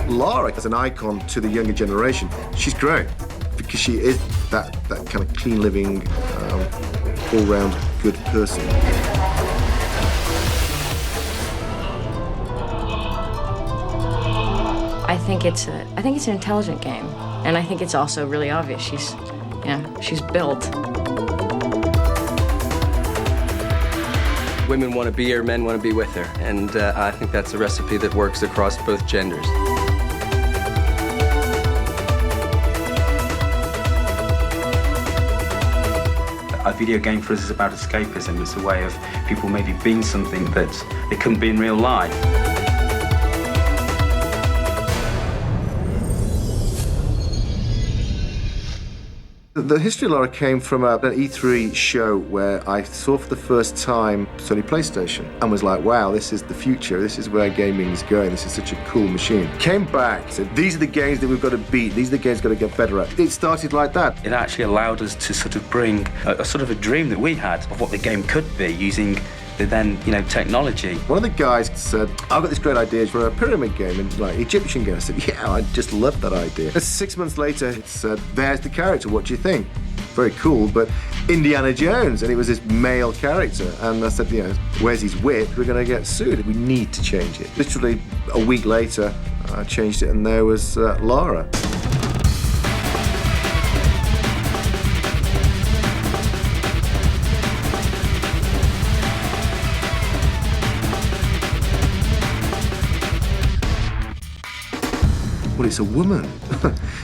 Lara as an icon to the younger generation, she's great because she is that kind of clean living, all-round good person. I think it's an intelligent game, and I think it's also really obvious. She's built. Women want to be her, men want to be with her, and I think that's a recipe that works across both genders. A video game for us is about escapism. It's a way of people maybe being something that they couldn't be in real life. The history of Lara came from an E3 show where I saw for the first time Sony PlayStation and was like, wow, this is the future. This is where gaming's going. This is such a cool machine. Came back, said, these are the games that we've got to beat. These are the games we've got to get better at. It started like that. It actually allowed us to sort of bring a sort of a dream that we had of what the game could be using the then, technology. One of the guys said, I've got this great idea for a pyramid game, and like Egyptian game. I said, yeah, I just love that idea. And 6 months later, he said, there's the character, what do you think? Very cool, but Indiana Jones, and it was this male character. And I said, where's his wit? We're gonna get sued. We need to change it. Literally a week later, I changed it, and there was Lara. Well, it's a woman.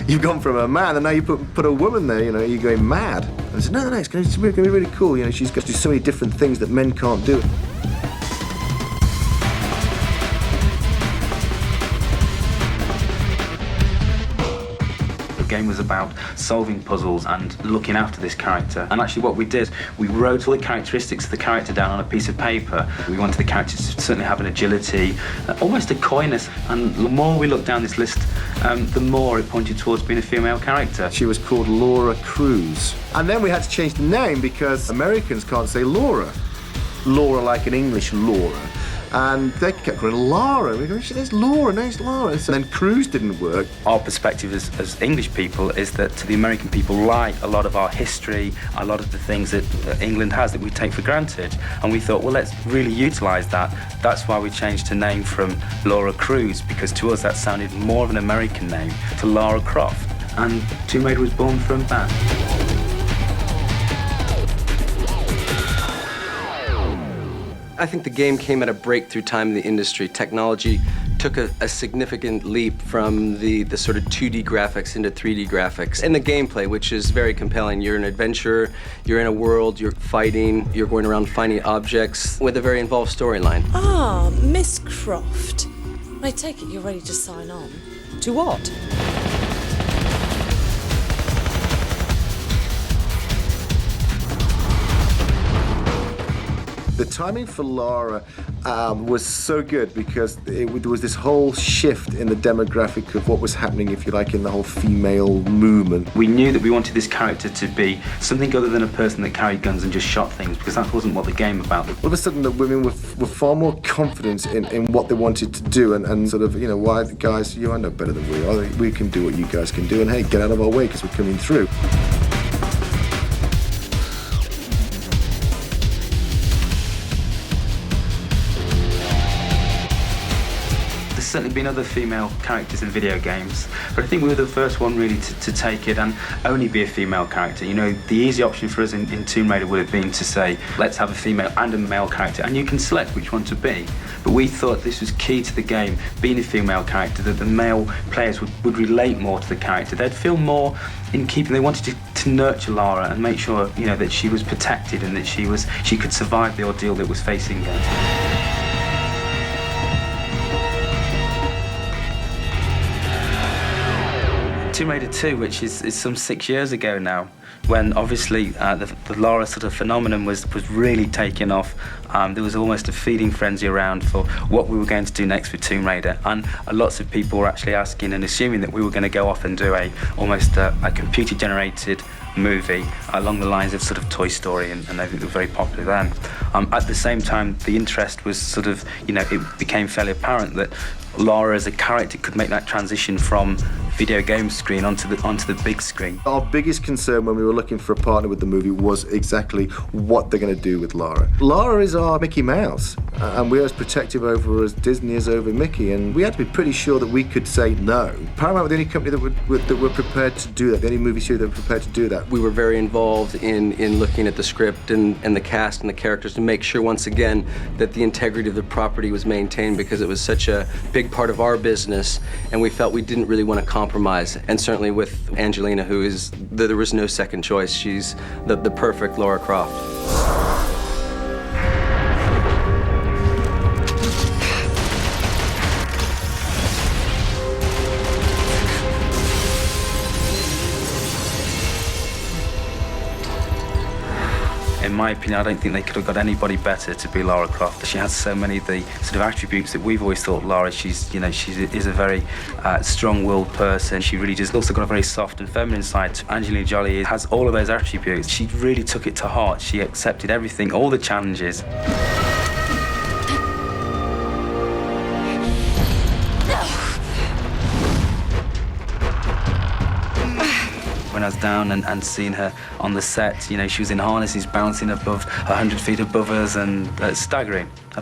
You've gone from a man, and now you put a woman there, you're going mad. And I said, no, it's going to be really cool. She's got to do so many different things that men can't do. The game was about solving puzzles and looking after this character. And actually what we did, we wrote all the characteristics of the character down on a piece of paper. We wanted the character to certainly have an agility, almost a coyness. And the more we looked down this list, the more it pointed towards being a female character. She was called Lara Cruz. And then we had to change the name because Americans can't say Laura. Laura like an English Laura. And they kept calling Lara. We go, there's Laura, no, it's Lara. And then Cruz didn't work. Our perspective as English people is that the American people like a lot of our history, a lot of the things that England has that we take for granted. And we thought, well, let's really utilise that. That's why we changed her name from Lara Cruz, because to us that sounded more of an American name, to Lara Croft. And Tomb Raider was born from that. I think the game came at a breakthrough time in the industry. Technology took a significant leap from the sort of 2D graphics into 3D graphics. And the gameplay, which is very compelling. You're an adventurer, you're in a world, you're fighting, you're going around finding objects with a very involved storyline. Ah, Miss Croft. I take it you're ready to sign on. To what? The timing for Lara was so good because there was this whole shift in the demographic of what was happening, if you like, in the whole female movement. We knew that we wanted this character to be something other than a person that carried guns and just shot things, because that wasn't what the game about. All of a sudden, the women were far more confident in what they wanted to do, and sort of, why the guys, you are no better than we are. We can do what you guys can do, and hey, get out of our way because we're coming through. Certainly been other female characters in video games, but I think we were the first one really to take it and only be a female character. The easy option for us in Tomb Raider would have been to say, let's have a female and a male character, and you can select which one to be. But we thought this was key to the game, being a female character, that the male players would relate more to the character. They'd feel more in keeping. They wanted to nurture Lara and make sure, that she was protected and that she could survive the ordeal that was facing her. Tomb Raider 2, which is some 6 years ago now, when obviously the Lara sort of phenomenon was really taking off. There was almost a feeding frenzy around for what we were going to do next with Tomb Raider, and lots of people were actually asking and assuming that we were going to go off and do almost a computer-generated movie along the lines of sort of Toy Story, and I think they were very popular then. At the same time, the interest was sort of, it became fairly apparent that Lara as a character could make that transition from video game screen onto the big screen. Our biggest concern when we were looking for a partner with the movie was exactly what they're going to do with Lara. Lara is our Mickey Mouse, and we're as protective over her as Disney is over Mickey, and we had to be pretty sure that we could say no. Paramount were the only company that were prepared to do that, the only movie studio that were prepared to do that. We were very involved in looking at the script and the cast and the characters to make sure, once again, that the integrity of the property was maintained, because it was such a big part of our business, and we felt we didn't really want to compromise. And certainly with Angelina, there was no second choice. She's the perfect Lara Croft. In my opinion, I don't think they could have got anybody better to be Lara Croft. She has so many of the sort of attributes that we've always thought Lara. She is a very strong-willed person. She really just also got a very soft and feminine side. Angelina Jolie has all of those attributes. She really took it to heart. She accepted everything, all the challenges. When I was down and seeing her on the set, she was in harnesses bouncing above 100 feet above us, and staggering.